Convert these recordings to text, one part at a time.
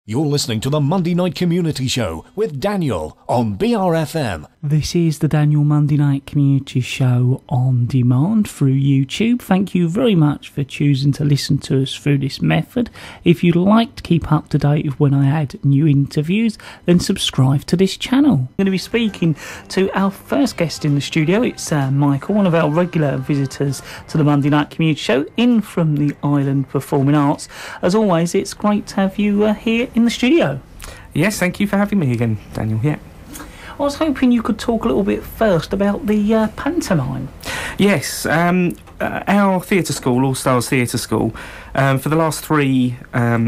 You're listening to the Monday Night Community Show with Daniel on BRFM. This is the Daniel Monday Night Community Show on demand through YouTube. Thank you very much for choosing to listen to us through this method. If you'd like to keep up to date with when I add new interviews, then subscribe to this channel. I'm going to be speaking to our first guest in the studio. It's Michael, one of our regular visitors to the Monday Night Community Show, in from the Island Performing Arts. As always, it's great to have you here in the studio. Yes, thank you for having me again, Daniel. Yeah. I was hoping you could talk a little bit first about the pantomime. Yes, our theatre school, All Stars Theatre School, for the last three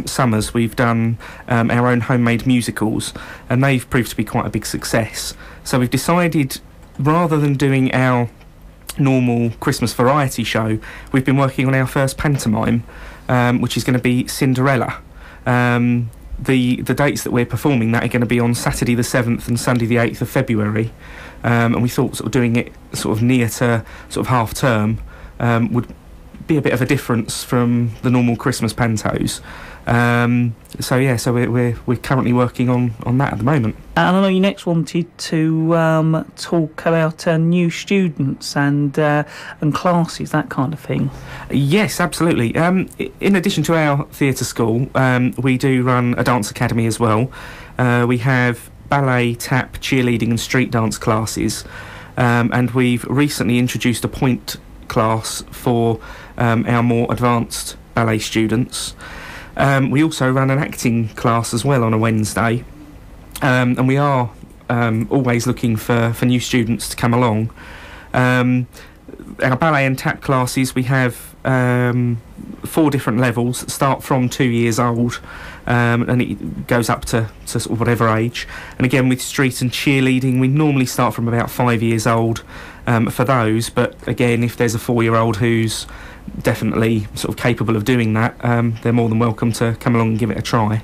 summers we've done our own homemade musicals, and they've proved to be quite a big success. So we've decided, rather than doing our normal Christmas variety show, we've been working on our first pantomime, which is going to be Cinderella. The dates that we're performing that are going to be on Saturday the 7th and Sunday the 8th of February, and we thought sort of doing it sort of near to sort of half term would be a bit of a difference from the normal Christmas pantos. So we're currently working on that at the moment. And I know you next wanted to talk about new students and classes, that kind of thing. Yes, absolutely. In addition to our theatre school, we do run a dance academy as well. We have ballet, tap, cheerleading and street dance classes, and we've recently introduced a point class for our more advanced ballet students. We also run an acting class as well on a Wednesday, and we are always looking for new students to come along. Our ballet and tap classes, we have 4 different levels that start from 2 years old, and it goes up to sort of whatever age. And again, with street and cheerleading, we normally start from about 5 years old for those, but again, if there's a 4-year-old who's definitely sort of capable of doing that, they're more than welcome to come along and give it a try.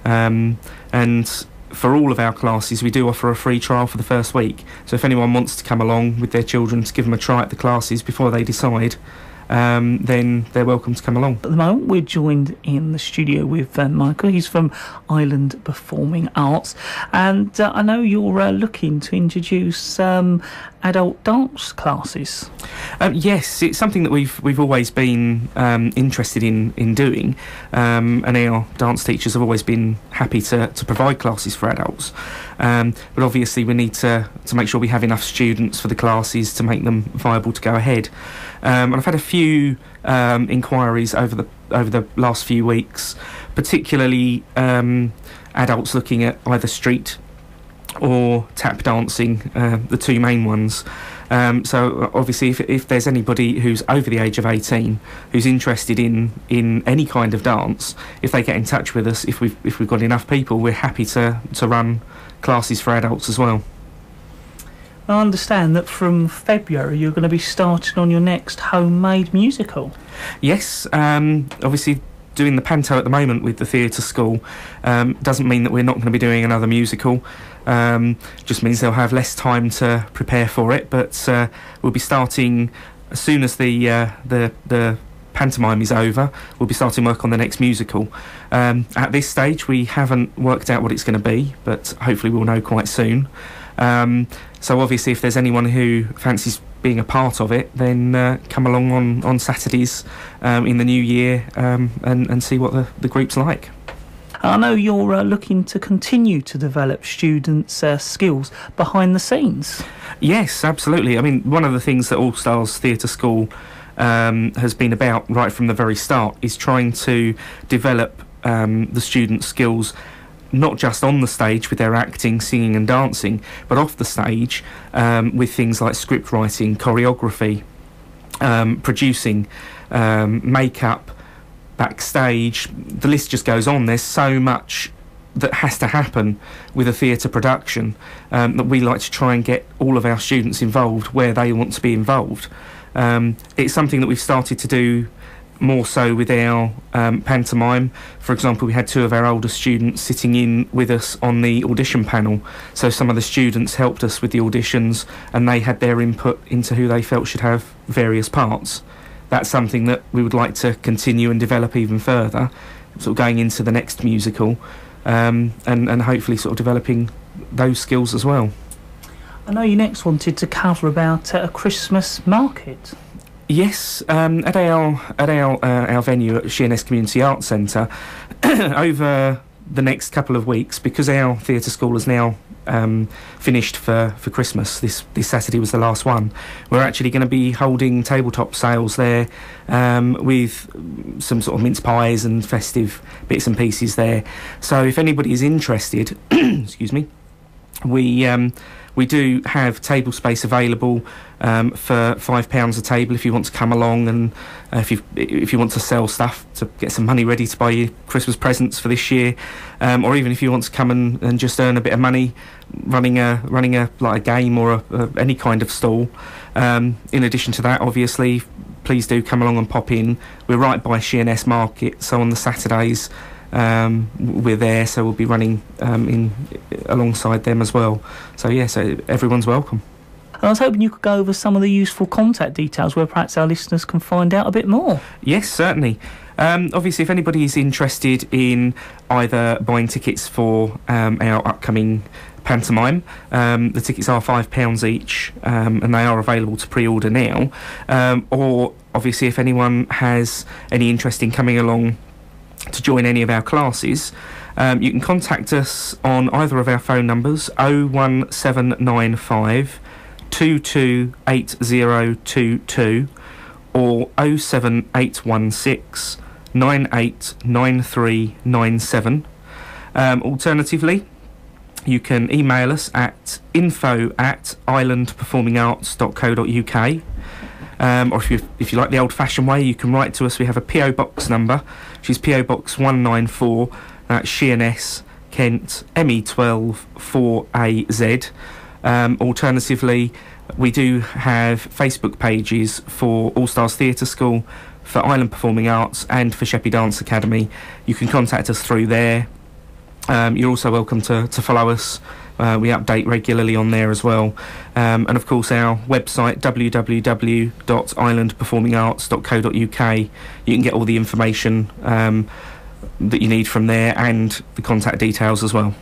And for all of our classes, we do offer a free trial for the first week. So if anyone wants to come along with their children to give them a try at the classes before they decide, then they're welcome to come along. At the moment, we're joined in the studio with Michael. He's from Island Performing Arts, and I know you're looking to introduce adult dance classes. Yes, it's something that we've always been interested in doing, and our dance teachers have always been happy to provide classes for adults. But obviously we need to make sure we have enough students for the classes to make them viable to go ahead. And I've had a few inquiries over the last few weeks, particularly adults looking at either street or tap dancing, the two main ones. So obviously if there's anybody who's over the age of 18 who's interested in any kind of dance, if they get in touch with us, if we've got enough people, we're happy to run classes for adults as well. I understand that from February you're going to be starting on your next homemade musical. Yes, obviously doing the panto at the moment with the theatre school doesn't mean that we're not going to be doing another musical. Just means they'll have less time to prepare for it, but we'll be starting as soon as the pantomime is over. We'll be starting work on the next musical. At this stage we haven't worked out what it's going to be, but hopefully we'll know quite soon. So obviously if there's anyone who fancies being a part of it, then come along on Saturdays in the new year and see what the group's like. I know you're looking to continue to develop students' skills behind the scenes. Yes, absolutely. I mean, one of the things that All Stars Theatre School has been about right from the very start is trying to develop the students' skills, not just on the stage with their acting, singing and dancing, but off the stage with things like script writing, choreography, producing, makeup, backstage. The list just goes on. There's so much that has to happen with a theatre production that we like to try and get all of our students involved where they want to be involved. It's something that we've started to do more so with our pantomime. For example, we had 2 of our older students sitting in with us on the audition panel, so some of the students helped us with the auditions and they had their input into who they felt should have various parts. That's something that we would like to continue and develop even further, sort of going into the next musical, and hopefully sort of developing those skills as well. I know you next wanted to cover about a Christmas market. Yes, at our venue at Sheerness Community Arts Centre, over the next couple of weeks, because our theatre school is now finished for Christmas. This Saturday was the last one. We're actually going to be holding tabletop sales there, with some sort of mince pies and festive bits and pieces there. So if anybody is interested, excuse me, we do have table space available for £5 a table if you want to come along, and if you want to sell stuff to get some money ready to buy your Christmas presents for this year, or even if you want to come and just earn a bit of money running a like a game or any kind of stall. In addition to that, obviously, please do come along and pop in. We're right by Sheerness Market, so on the Saturdays we're there, so we'll be running in alongside them as well. So yeah, so everyone's welcome. And I was hoping you could go over some of the useful contact details where perhaps our listeners can find out a bit more. Yes, certainly. Obviously, if anybody is interested in either buying tickets for our upcoming pantomime, the tickets are £5 each, and they are available to pre-order now. Or obviously, if anyone has any interest in coming along to join any of our classes, you can contact us on either of our phone numbers, 01795 228022 or 07816 989397. Alternatively, you can email us at info@islandperformingarts.co.uk. Or if you like the old-fashioned way, you can write to us. We have a PO Box number, which is PO Box 194, that's Sheerness, Kent, ME12 4AZ. Alternatively, we do have Facebook pages for All Stars Theatre School, for Island Performing Arts, and for Sheppey Dance Academy. You can contact us through there. You're also welcome to follow us. We update regularly on there as well. And of course our website, www.islandperformingarts.co.uk. You can get all the information that you need from there, and the contact details as well.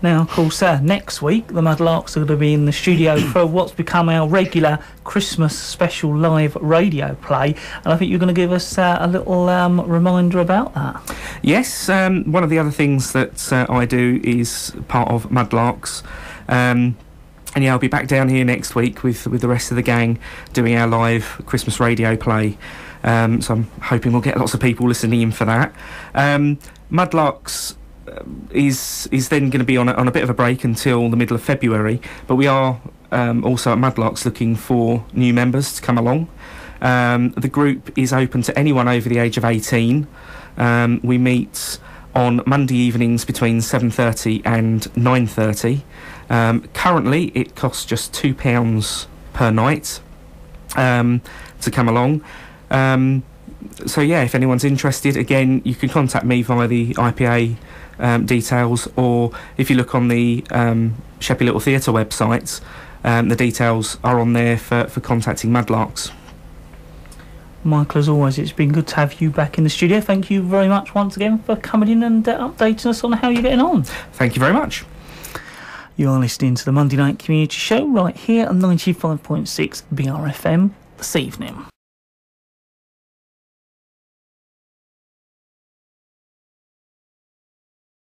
Now, of course, next week the Mudlarks are going to be in the studio for what's become our regular Christmas special live radio play, and I think you're going to give us a little reminder about that. Yes, one of the other things that I do is part of Mudlarks, and yeah, I'll be back down here next week with the rest of the gang doing our live Christmas radio play. So I'm hoping we'll get lots of people listening in for that. Mudlarks is then going to be on a bit of a break until the middle of February, but we are also at Mudlarks looking for new members to come along. The group is open to anyone over the age of 18. We meet on Monday evenings between 7:30 and 9:30. Currently it costs just £2 per night to come along. So yeah, if anyone's interested, again, you can contact me via the IPA details, or if you look on the Sheppey Little Theatre website, the details are on there for contacting Mudlarks. Michael, as always, it's been good to have you back in the studio. Thank you very much once again for coming in and updating us on how you're getting on. Thank you very much. You are listening to the Monday Night Community Show right here on 95.6 BRFM this evening.